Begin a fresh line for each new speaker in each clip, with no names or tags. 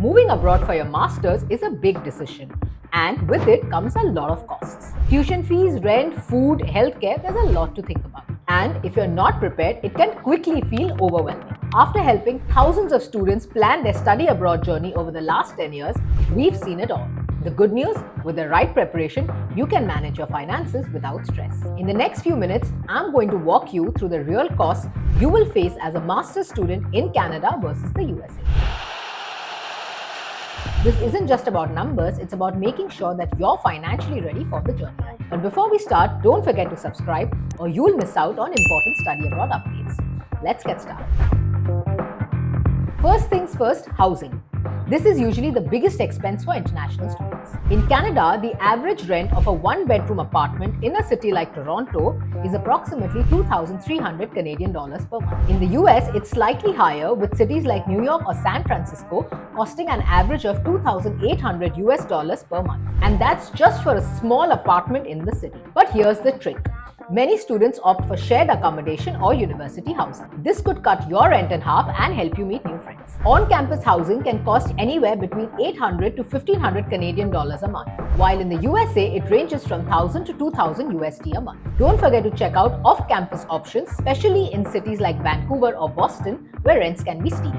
Moving abroad for your master's is a big decision, and with it comes a lot of costs. Tuition fees, rent, food, healthcare, there's a lot to think about. And if you're not prepared, it can quickly feel overwhelming. After helping thousands of students plan their study abroad journey over the last 10 years, we've seen it all. The good news, with the right preparation, you can manage your finances without stress. In the next few minutes, I'm going to walk you through the real costs you will face as a master's student in Canada versus the USA. This isn't just about numbers, it's about making sure that you're financially ready for the journey. But before we start, don't forget to subscribe or you'll miss out on important study abroad updates. Let's get started. First things first, housing. This is usually the biggest expense for international students. In Canada, the average rent of a one-bedroom apartment in a city like Toronto is approximately 2,300 Canadian dollars per month. In the US, it's slightly higher, with cities like New York or San Francisco costing an average of 2,800 US dollars per month. And that's just for a small apartment in the city. But here's the trick. Many students opt for shared accommodation or university housing. This could cut your rent in half and help you meet new friends. On-campus housing can cost anywhere between 800 to 1,500 Canadian dollars a month, while in the USA it ranges from 1,000 to 2,000 USD a month. Don't forget to check out off-campus options, especially in cities like Vancouver or Boston, where rents can be steep.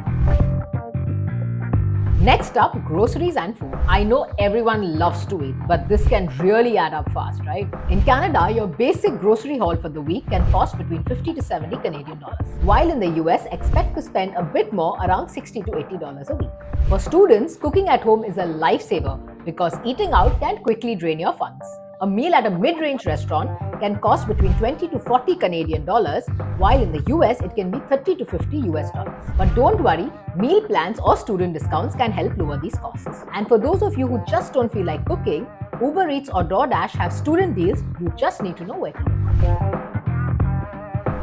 Next up, groceries and food. I know everyone loves to eat, but this can really add up fast, right? In Canada, your basic grocery haul for the week can cost between 50 to 70 Canadian dollars. While in the US, expect to spend a bit more, around 60 to 80 dollars a week. For students, cooking at home is a lifesaver because eating out can quickly drain your funds. A meal at a mid-range restaurant can cost between 20 to 40 Canadian dollars, while in the US it can be 30 to 50 US dollars. But don't worry, meal plans or student discounts can help lower these costs. And for those of you who just don't feel like cooking, Uber Eats or DoorDash have student deals. You just need to know where to look.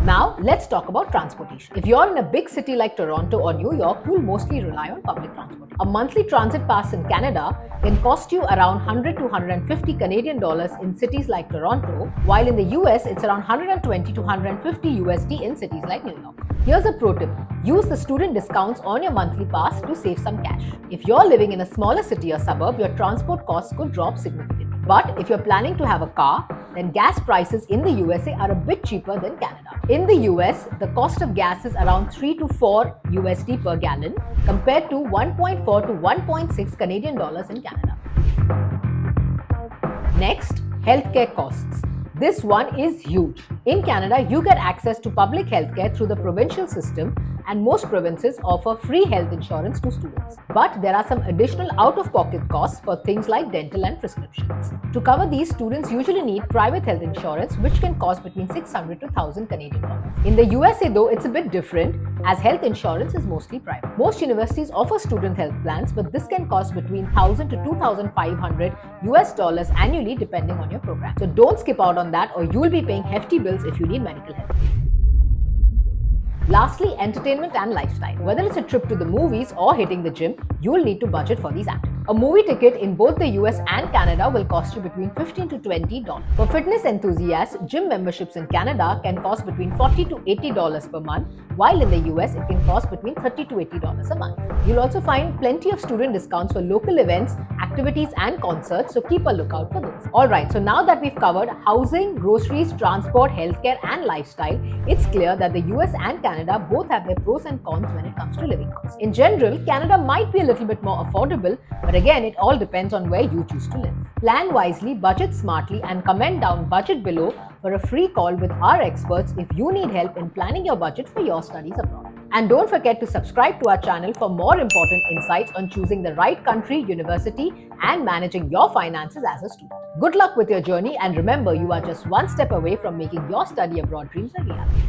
Now, let's talk about transportation. If you're in a big city like Toronto or New York, you'll mostly rely on public transport. A monthly transit pass in Canada can cost you around 100 to 150 Canadian dollars in cities like Toronto, while in the US, it's around 120 to 150 USD in cities like New York. Here's a pro tip. Use the student discounts on your monthly pass to save some cash. If you're living in a smaller city or suburb, your transport costs could drop significantly. But if you're planning to have a car, then gas prices in the USA are a bit cheaper than Canada. In the US, the cost of gas is around 3 to 4 USD per gallon compared to 1.4 to 1.6 Canadian dollars in Canada. Next, healthcare costs. This one is huge. In Canada, you get access to public healthcare through the provincial system, and most provinces offer free health insurance to students. But there are some additional out-of-pocket costs for things like dental and prescriptions. To cover these, students usually need private health insurance, which can cost between 600 to 1,000 Canadian dollars. In the USA, though, it's a bit different, as health insurance is mostly private. Most universities offer student health plans, but this can cost between 1,000 to 2,500 US dollars annually, depending on your program. So don't skip out on that, or you'll be paying hefty bills if you need medical help. Lastly, entertainment and lifestyle. Whether it's a trip to the movies or hitting the gym, you'll need to budget for these activities. A movie ticket in both the US and Canada will cost you between $15 to $20. For fitness enthusiasts, gym memberships in Canada can cost between $40 to $80 per month, while in the US it can cost between $30 to $80 a month. You'll also find plenty of student discounts for local events, activities and concerts, so keep a lookout for those. Alright, so now that we've covered housing, groceries, transport, healthcare and lifestyle, it's clear that the US and Canada both have their pros and cons when it comes to living costs. In general, Canada might be a little bit more affordable, but again, it all depends on where you choose to live. Plan wisely, budget smartly, and comment down budget below for a free call with our experts if you need help in planning your budget for your studies abroad. And don't forget to subscribe to our channel for more important insights on choosing the right country, university, and managing your finances as a student. Good luck with your journey, and remember, you are just one step away from making your study abroad dreams a reality.